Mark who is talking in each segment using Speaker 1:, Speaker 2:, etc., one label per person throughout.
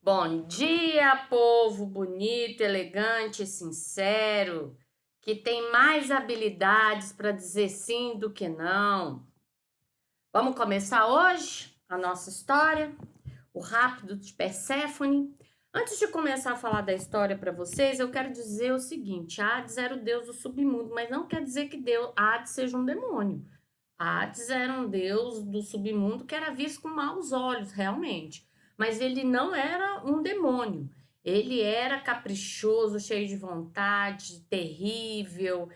Speaker 1: Bom dia, povo bonito, elegante e sincero, que tem mais habilidades para dizer sim do que não. Vamos começar hoje a nossa história, o rápido de Perséfone. Antes de começar a falar da história para vocês, eu quero dizer o seguinte: Hades era o deus do submundo, mas não quer dizer que Hades seja um demônio. Hades era um deus do submundo que era visto com maus olhos, realmente. Mas ele não era um demônio. Ele era caprichoso, cheio de vontade, terrível,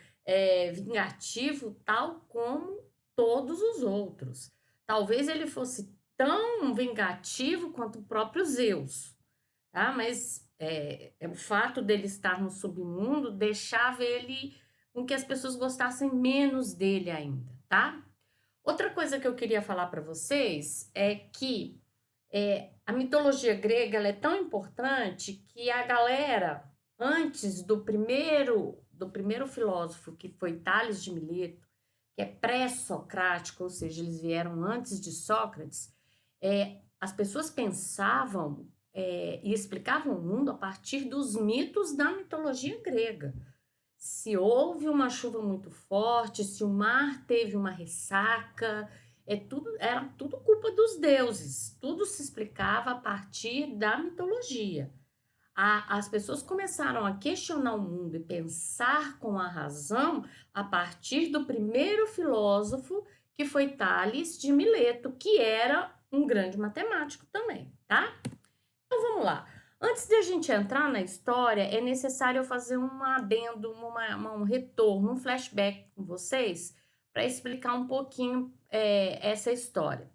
Speaker 1: vingativo, tal como todos os outros. Talvez ele fosse tão vingativo quanto o próprio Zeus, tá? Mas o fato dele estar no submundo deixava ele com que as pessoas gostassem menos dele ainda, tá? Outra coisa que eu queria falar para vocês é que a mitologia grega ela é tão importante que a galera, antes do primeiro filósofo, que foi Tales de Mileto, que é pré-socrático, ou seja, eles vieram antes de Sócrates, as pessoas pensavam e explicavam o mundo a partir dos mitos da mitologia grega. Se houve uma chuva muito forte, se o mar teve uma ressaca, era tudo culpa dos deuses. Tudo se explicava a partir da mitologia. As pessoas começaram a questionar o mundo e pensar com a razão a partir do primeiro filósofo, que foi Tales de Mileto, que era um grande matemático também, tá? Então vamos lá. Antes de a gente entrar na história, é necessário eu fazer um adendo, um retorno, um flashback com vocês, para explicar um pouquinho essa história.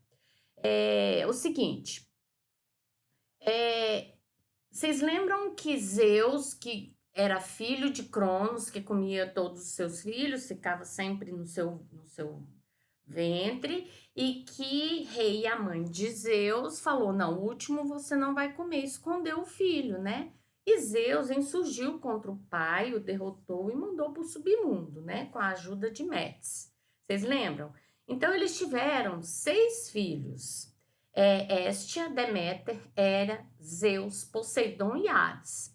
Speaker 1: O seguinte, vocês lembram que Zeus, que era filho de Cronos, que comia todos os seus filhos, ficava sempre no seu ventre, e que rei e a mãe de Zeus falou: não, o último você não vai comer, escondeu o filho, né? E Zeus insurgiu contra o pai, o derrotou e mandou para o submundo, né? Com a ajuda de Metis. Vocês lembram? Então eles tiveram 6 filhos. Héstia, Deméter, Hera, Zeus, Poseidon e Hades.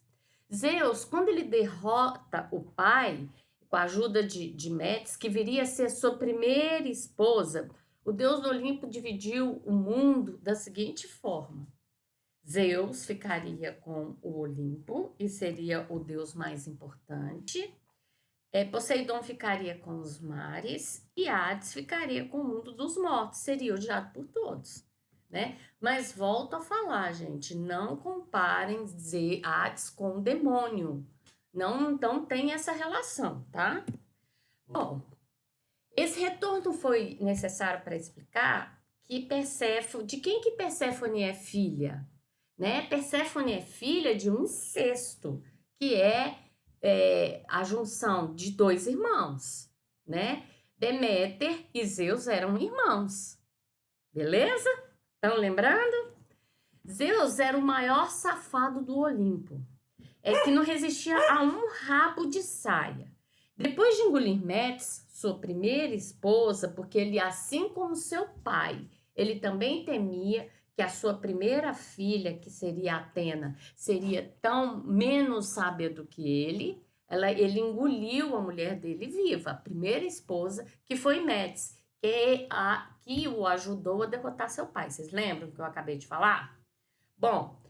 Speaker 1: Zeus, quando ele derrota o pai, com a ajuda de Metis, que viria a ser sua primeira esposa, o deus do Olimpo dividiu o mundo da seguinte forma: Zeus ficaria com o Olimpo e seria o deus mais importante. Poseidon ficaria com os mares e Hades ficaria com o mundo dos mortos, seria odiado por todos, né? Mas volto a falar, gente, não comparem dizer Hades com o demônio. Não tem essa relação, tá? Bom, esse retorno foi necessário para explicar que Perséfone, de quem que Perséfone é filha, né? Perséfone é filha de um incesto, que a junção de 2 irmãos, né? Deméter e Zeus eram irmãos, beleza? Estão lembrando? Zeus era o maior safado do Olimpo, que não resistia a um rabo de saia. Depois de engolir Metis, sua primeira esposa, porque ele, assim como seu pai, ele também temia que a sua primeira filha, que seria Atena, seria tão menos sábia do que ele engoliu a mulher dele viva, a primeira esposa, que foi Metis, que o ajudou a derrotar seu pai. Vocês lembram que eu acabei de falar? Bom,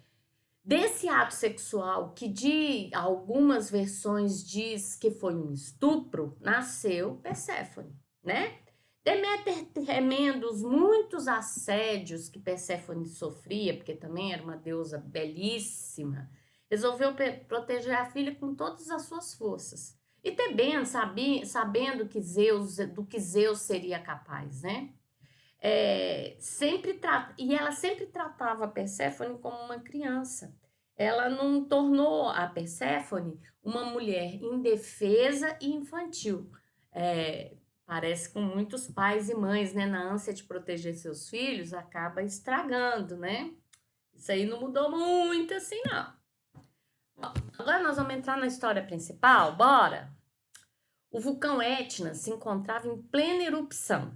Speaker 1: desse ato sexual, que de algumas versões diz que foi um estupro, nasceu Perséfone, né? Deméter, temendo os muitos assédios que Perséfone sofria, porque também era uma deusa belíssima, resolveu proteger a filha com todas as suas forças. E Tebendo, sabendo do que Zeus seria capaz, né? E ela sempre tratava a Perséfone como uma criança. Ela não tornou a Perséfone uma mulher indefesa e infantil. Parece que muitos pais e mães, né, na ânsia de proteger seus filhos, acaba estragando, né? Isso aí não mudou muito assim, não. Bom, agora nós vamos entrar na história principal, bora? O vulcão Etna se encontrava em plena erupção,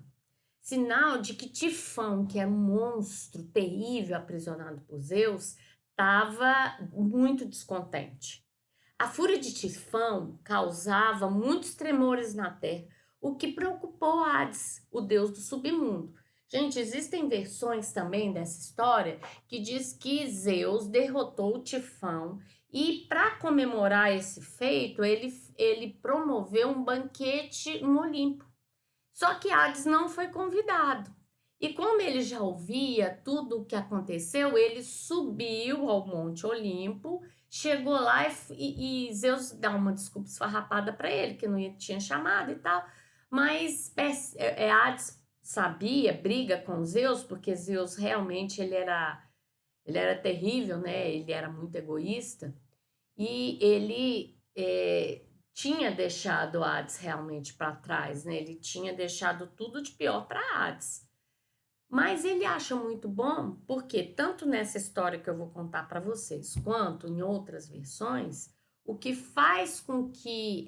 Speaker 1: sinal de que Tifão, que era um monstro terrível aprisionado por Zeus, estava muito descontente. A fúria de Tifão causava muitos tremores na terra, o que preocupou Hades, o deus do submundo. Gente, existem versões também dessa história que diz que Zeus derrotou Tifão e, para comemorar esse feito, ele promoveu um banquete no Olimpo. Só que Hades não foi convidado. E como ele já ouvia tudo o que aconteceu, ele subiu ao Monte Olimpo, chegou lá e Zeus dá uma desculpa esfarrapada para ele, que não tinha chamado e tal. Mas Hades sabia, briga com Zeus, porque Zeus realmente ele era terrível, né? Ele era muito egoísta. E ele tinha deixado Hades realmente para trás, né? Ele tinha deixado tudo de pior para Hades. Mas ele acha muito bom, porque tanto nessa história que eu vou contar para vocês, quanto em outras versões, o que faz com que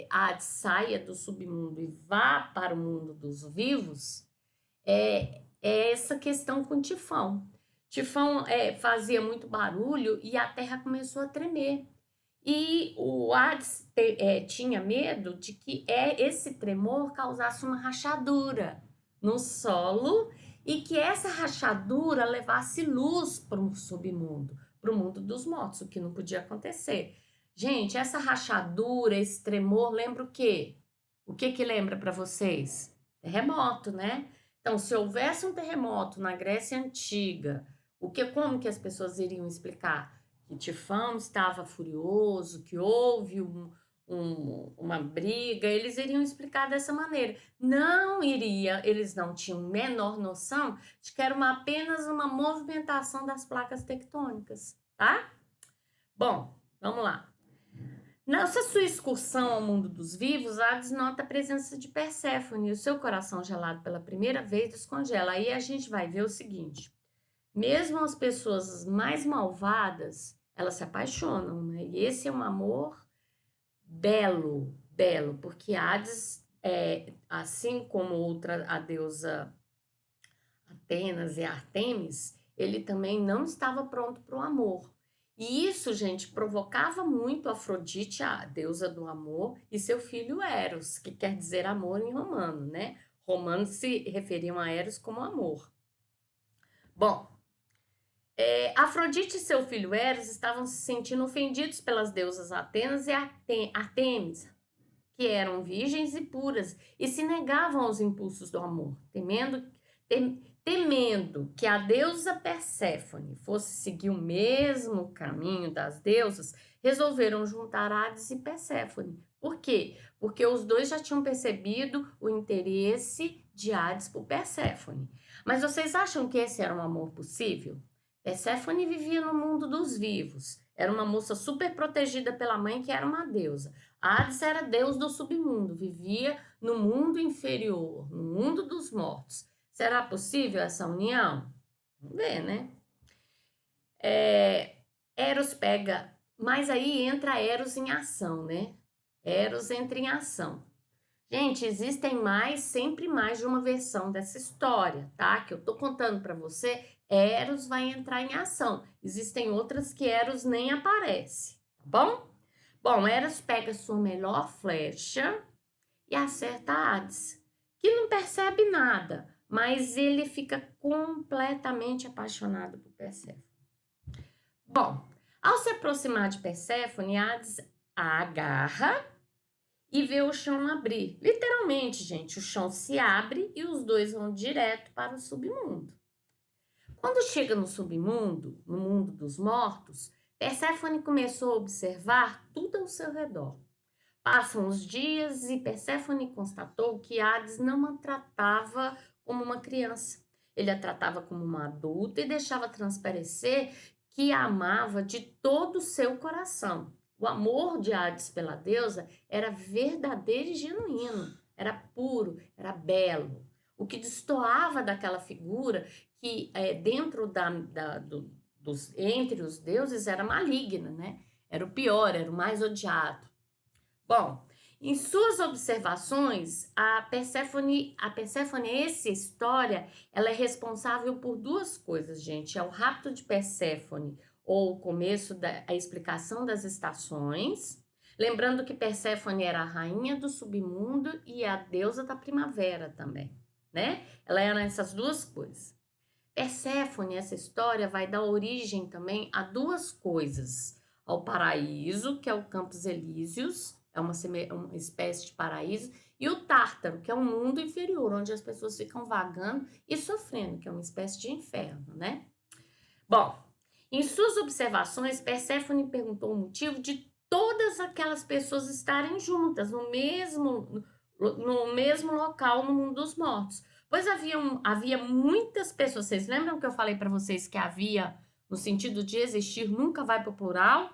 Speaker 1: Hades saia do submundo e vá para o mundo dos vivos é essa questão com Tifão. Tifão fazia muito barulho e a terra começou a tremer. E o Hades tinha medo de que esse tremor causasse uma rachadura no solo e que essa rachadura levasse luz para o submundo, para o mundo dos mortos, o que não podia acontecer. Gente, essa rachadura, esse tremor, lembra o quê? O que que lembra para vocês? Terremoto, né? Então, se houvesse um terremoto na Grécia Antiga, como que as pessoas iriam explicar? Que Tifão estava furioso, que houve uma briga, eles iriam explicar dessa maneira. Não iria, eles não tinham menor noção de que era apenas uma movimentação das placas tectônicas, tá? Bom, vamos lá. Nessa sua excursão ao mundo dos vivos, Hades nota a presença de Perséfone e o seu coração gelado pela primeira vez descongela. Aí a gente vai ver o seguinte: mesmo as pessoas mais malvadas, elas se apaixonam, né? E esse é um amor belo, belo, porque Hades, assim como a deusa Atenas e Artemis, ele também não estava pronto para o amor. E isso, gente, provocava muito Afrodite, a deusa do amor, e seu filho Eros, que quer dizer amor em romano, né? Romanos se referiam a Eros como amor. Bom, Afrodite e seu filho Eros estavam se sentindo ofendidos pelas deusas Atenas e Artemis, que eram virgens e puras, e se negavam aos impulsos do amor, temendo que a deusa Perséfone fosse seguir o mesmo caminho das deusas, resolveram juntar Hades e Perséfone. Por quê? Porque os dois já tinham percebido o interesse de Hades por Perséfone. Mas vocês acham que esse era um amor possível? Perséfone vivia no mundo dos vivos. Era uma moça super protegida pela mãe, que era uma deusa. Hades era deus do submundo, vivia no mundo inferior, no mundo dos mortos. Será possível essa união? Vamos ver, né? Eros pega, mas aí entra Eros em ação, né? Eros entra em ação. Gente, existem sempre mais de uma versão dessa história, tá? Que eu tô contando para você, Eros vai entrar em ação. Existem outras que Eros nem aparece, tá bom? Bom, Eros pega sua melhor flecha e acerta Hades, que não percebe nada, mas ele fica completamente apaixonado por Perséfone. Bom, ao se aproximar de Perséfone, Hades a agarra e vê o chão abrir. Literalmente, gente, o chão se abre e os dois vão direto para o submundo. Quando chega no submundo, no mundo dos mortos, Perséfone começou a observar tudo ao seu redor. Passam os dias e Perséfone constatou que Hades não a tratava como uma criança. Ele a tratava como uma adulta e deixava transparecer que a amava de todo o seu coração. O amor de Hades pela deusa era verdadeiro e genuíno, era puro, era belo. O que destoava daquela figura que dentro entre os deuses era maligna, né? Era o pior, era o mais odiado. Bom, em suas observações, a Perséfone, essa história, ela é responsável por duas coisas, gente. É o rapto de Perséfone, ou o começo a explicação das estações. Lembrando que Perséfone era a rainha do submundo e a deusa da primavera também, né? Ela era essas duas coisas. Perséfone, essa história vai dar origem também a duas coisas. Ao paraíso, que é o Campos Elíseos, é uma espécie de paraíso, e o Tártaro, que é um mundo inferior, onde as pessoas ficam vagando e sofrendo, que é uma espécie de inferno, né? Bom, em suas observações, Perséfone perguntou o motivo de todas aquelas pessoas estarem juntas no mesmo local no mundo dos mortos. Pois havia muitas pessoas. Vocês lembram que eu falei para vocês que havia, no sentido de existir, nunca vai para o plural?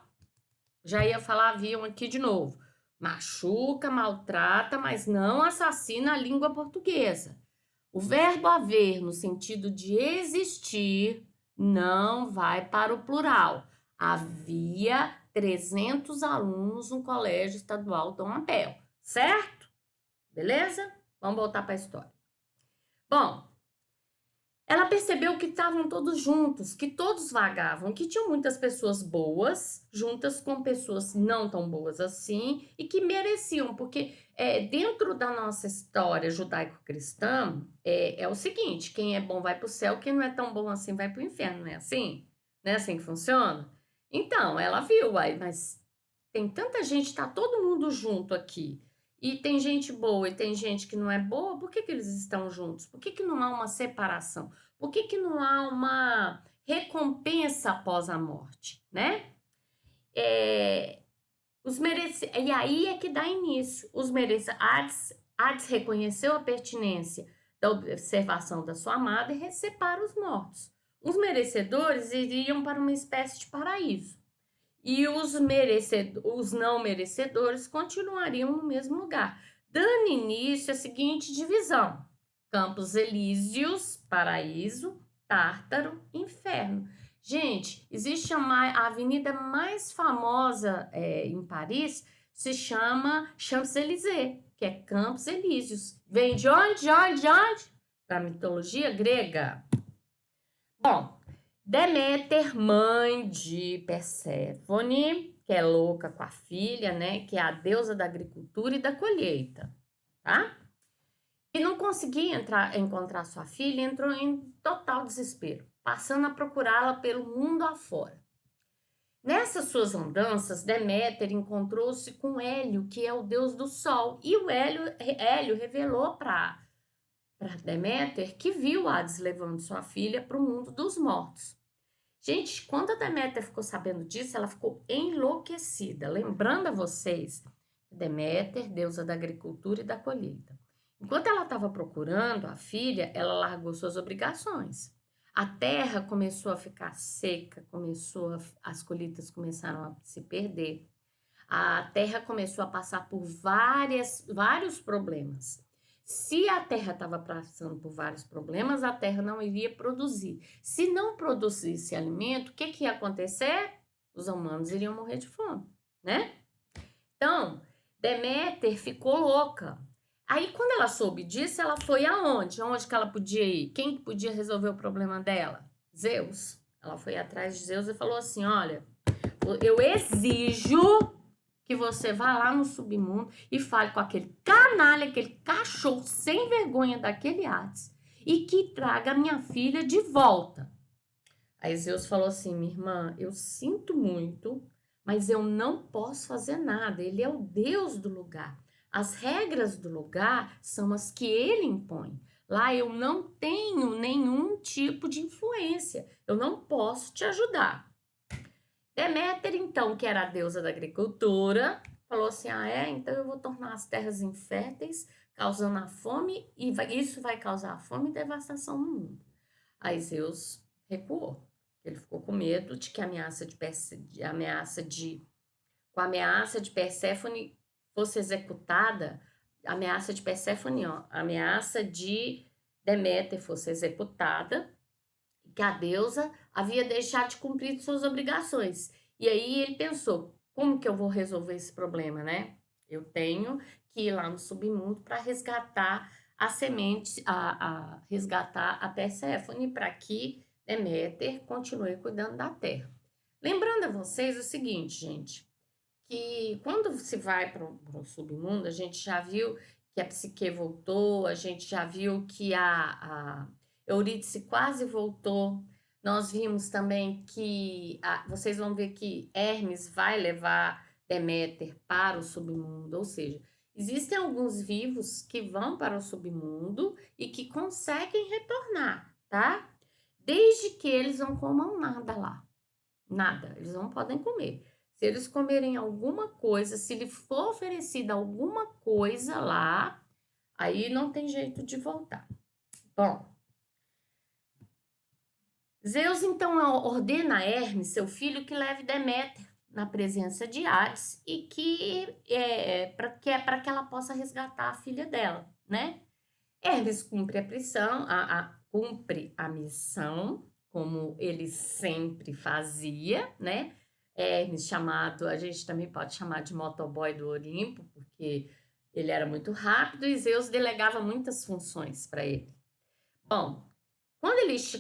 Speaker 1: Já ia falar, haviam aqui de novo. Machuca, maltrata, mas não assassina a língua portuguesa. O verbo haver, no sentido de existir, não vai para o plural. Havia 300 alunos no Colégio Estadual Dom Abel, certo? Beleza? Vamos voltar para a história. Bom, ela percebeu que estavam todos juntos, que todos vagavam, que tinham muitas pessoas boas juntas com pessoas não tão boas assim e que mereciam, porque dentro da nossa história judaico-cristã é o seguinte: quem é bom vai para o céu, quem não é tão bom assim vai para o inferno, não é assim? Não é assim que funciona? Então, ela viu, mas tem tanta gente, tá todo mundo junto aqui. E tem gente boa e tem gente que não é boa, por que eles estão juntos? Por que não há uma separação? Por que não há uma recompensa após a morte, né? E aí é que dá início. Hades reconheceu a pertinência da observação da sua amada e separa os mortos. Os merecedores iriam para uma espécie de paraíso. E os não merecedores continuariam no mesmo lugar, dando início à seguinte divisão: Campos Elíseos, paraíso, Tártaro, inferno. Gente, existe a avenida mais famosa em Paris, se chama Champs-Élysées, que é Campos Elíseos. Vem de onde? Da mitologia grega. Bom, Deméter, mãe de Perséfone, que é louca com a filha, né? Que é a deusa da agricultura e da colheita, tá? E não conseguia encontrar sua filha, entrou em total desespero, passando a procurá-la pelo mundo afora. Nessas suas andanças, Deméter encontrou-se com Hélio, que é o deus do sol, e o Hélio revelou para Deméter que viu Hades levando sua filha para o mundo dos mortos. Gente, quando a Deméter ficou sabendo disso, ela ficou enlouquecida. Lembrando a vocês, Deméter, deusa da agricultura e da colheita. Enquanto ela estava procurando a filha, ela largou suas obrigações. A terra começou a ficar seca, as colheitas começaram a se perder. A terra começou a passar por vários problemas. Se a terra estava passando por vários problemas, a terra não iria produzir. Se não produzisse alimento, o que ia acontecer? Os humanos iriam morrer de fome, né? Então, Deméter ficou louca. Aí, quando ela soube disso, ela foi aonde? Onde que ela podia ir? Quem podia resolver o problema dela? Zeus. Ela foi atrás de Zeus e falou assim: olha, eu exijo que você vá lá no submundo e fale com aquele canalha, aquele cachorro sem vergonha daquele Hades e que traga minha filha de volta. Aí Zeus falou assim: minha irmã, eu sinto muito, mas eu não posso fazer nada. Ele é o Deus do lugar. As regras do lugar são as que ele impõe. Lá eu não tenho nenhum tipo de influência. Eu não posso te ajudar. Deméter, então, que era a deusa da agricultura, falou assim: então eu vou tornar as terras inférteis, causando a fome, e isso vai causar fome e devastação no mundo. Aí Zeus recuou. Ele ficou com medo de que com a ameaça de Perséfone fosse executada, a ameaça de Perséfone, a ameaça de Deméter fosse executada, que a deusa havia deixado de cumprir suas obrigações. E aí ele pensou: como que eu vou resolver esse problema, né? Eu tenho que ir lá no submundo para resgatar a semente, resgatar a Perséfone para que Deméter continue cuidando da terra. Lembrando a vocês o seguinte, gente, que quando se vai para o submundo, a gente já viu que a Psique voltou, a gente já viu que a Eurídice quase voltou. Nós vimos também que vocês vão ver que Hermes vai levar Deméter para o submundo, ou seja, existem alguns vivos que vão para o submundo e que conseguem retornar, tá? Desde que eles não comam nada lá. Nada, eles não podem comer. Se eles comerem alguma coisa, se lhe for oferecida alguma coisa lá, aí não tem jeito de voltar. Bom, Zeus então ordena a Hermes, seu filho, que leve Deméter na presença de Hades e que é para que ela possa resgatar a filha dela, né? Hermes cumpre a pressão, cumpre a missão, como ele sempre fazia, né? Hermes chamado, a gente também pode chamar de motoboy do Olimpo, porque ele era muito rápido e Zeus delegava muitas funções para ele. Bom,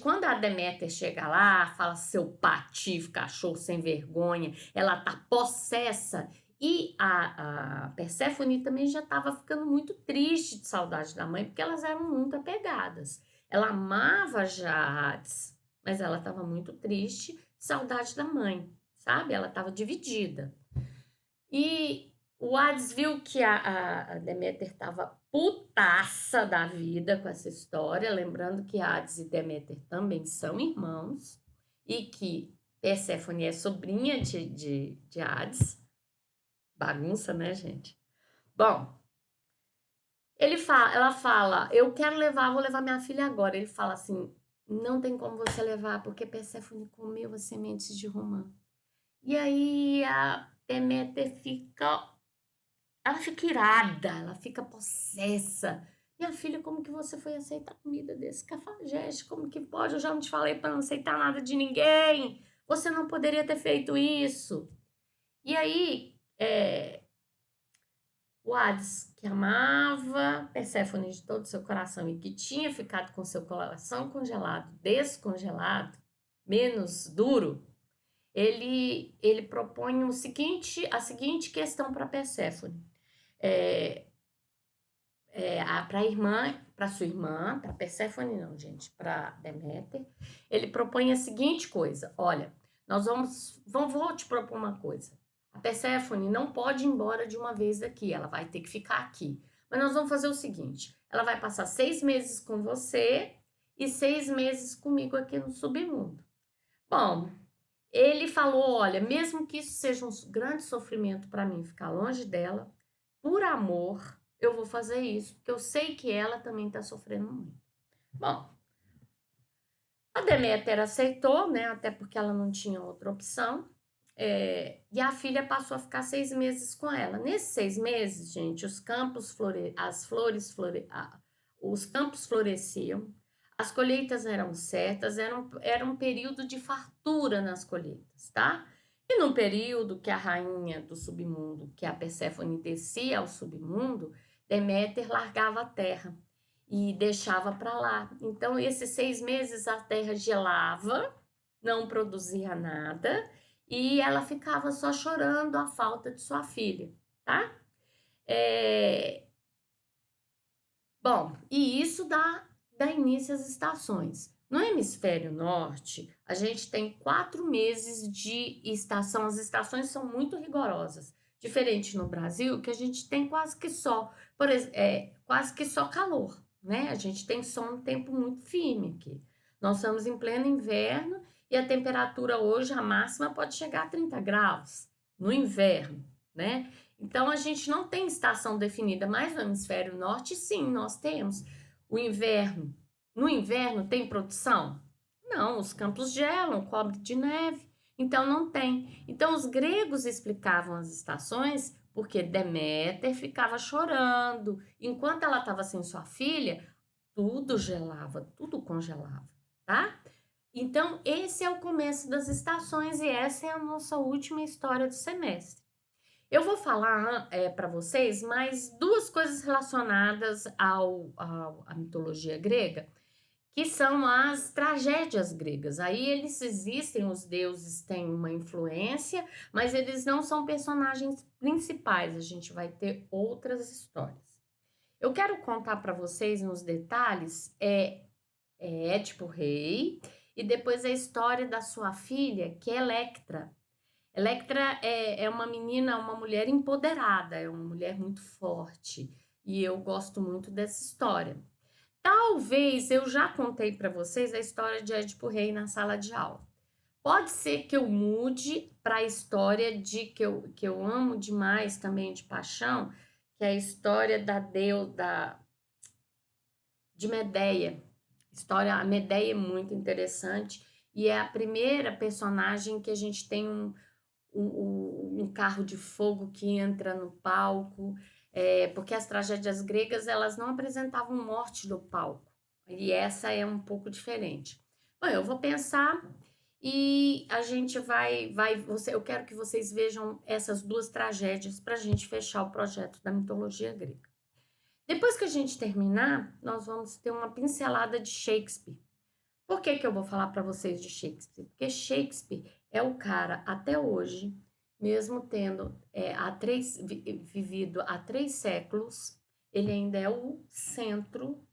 Speaker 1: quando a Deméter chega lá, fala seu patife, cachorro sem vergonha, ela tá possessa e a Perséfone também já estava ficando muito triste de saudade da mãe, porque elas eram muito apegadas. Ela amava já Hades, mas ela estava muito triste de saudade da mãe, sabe? Ela estava dividida. E o Hades viu que a Deméter estava putaça da vida com essa história, lembrando que Hades e Deméter também são irmãos e que Perséfone é sobrinha de Hades. Bagunça, né, gente? Bom, ela fala, eu quero levar, vou levar minha filha agora. Ele fala assim, não tem como você levar, porque Perséfone comeu as sementes de romã. E aí a Deméter ela fica irada, ela fica possessa. Minha filha, como que você foi aceitar comida desse cafajeste? Como que pode? Eu já não te falei para não aceitar nada de ninguém. Você não poderia ter feito isso. E aí, o Hades, que amava Perséfone de todo o seu coração e que tinha ficado com seu coração congelado, descongelado, menos duro, ele propõe a seguinte questão para Perséfone. Para sua irmã, para Perséfone não, gente, para Deméter, ele propõe a seguinte coisa: olha, vou te propor uma coisa. A Perséfone não pode ir embora de uma vez daqui, ela vai ter que ficar aqui. Mas nós vamos fazer o seguinte: ela vai passar 6 meses com você e 6 meses comigo aqui no submundo. Bom, ele falou: olha, mesmo que isso seja um grande sofrimento para mim ficar longe dela, por amor, eu vou fazer isso, porque eu sei que ela também está sofrendo muito. Bom, a Deméter aceitou, né? Até porque ela não tinha outra opção. E a filha passou a ficar 6 meses com ela. Nesses 6 meses, gente, os campos os campos floresciam, as colheitas eram certas, era um período de fartura nas colheitas, tá? E no período que a rainha do submundo, que a Perséfone descia ao submundo, Deméter largava a terra e deixava para lá. Então, esses 6 meses a terra gelava, não produzia nada, e ela ficava só chorando a falta de sua filha, tá? Bom, e isso dá início às estações. No hemisfério norte, a gente tem 4 meses de estação. As estações são muito rigorosas. Diferente no Brasil, que a gente tem quase que só, quase que só calor, né? A gente tem só um tempo muito firme aqui. Nós estamos em pleno inverno e a temperatura hoje, a máxima, pode chegar a 30 graus no inverno, né? Então, a gente não tem estação definida, mas no hemisfério norte, sim, nós temos. O inverno. No inverno, tem produção? Não, os campos gelam, cobre de neve. Então, não tem. Então, os gregos explicavam as estações porque Deméter ficava chorando. Enquanto ela estava sem sua filha, tudo gelava, tudo congelava, tá? Então, esse é o começo das estações e essa é a nossa última história do semestre. Eu vou falar para vocês mais 2 coisas relacionadas à mitologia grega que são as tragédias gregas. Aí eles existem, os deuses têm uma influência, mas eles não são personagens principais, a gente vai ter outras histórias. Eu quero contar para vocês nos detalhes Édipo Rei e depois a história da sua filha, que é Electra. Electra é uma menina, uma mulher empoderada, é uma mulher muito forte e eu gosto muito dessa história. Talvez eu já contei para vocês a história de Édipo Rei na sala de aula. Pode ser que eu mude para a história que eu amo demais também de paixão, que é a história da deusa de Medeia. A Medeia é muito interessante e é a primeira personagem que a gente tem um carro de fogo que entra no palco, porque as tragédias gregas elas não apresentavam morte no palco, e essa é um pouco diferente. Bom, eu vou pensar e a gente eu quero que vocês vejam essas duas tragédias para a gente fechar o projeto da mitologia grega. Depois que a gente terminar, nós vamos ter uma pincelada de Shakespeare. Por que eu vou falar para vocês de Shakespeare? Porque Shakespeare é o cara, até hoje, mesmo tendo vivido há 3 séculos, ele ainda é o centro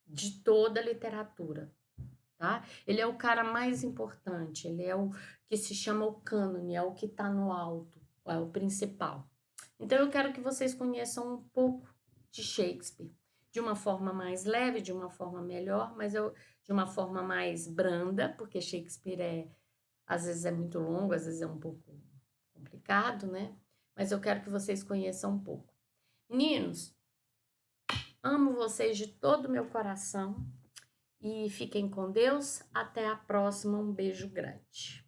Speaker 1: de toda a literatura, tá? Ele é o cara mais importante, ele é o que se chama o cânone, é o que está no alto, é o principal. Então eu quero que vocês conheçam um pouco de Shakespeare, de uma forma mais leve, de uma forma melhor, de uma forma mais branda, porque Shakespeare às vezes é muito longo, às vezes é um pouco complicado, né? Mas eu quero que vocês conheçam um pouco. Meninos, amo vocês de todo o meu coração e fiquem com Deus. Até a próxima. Um beijo grande.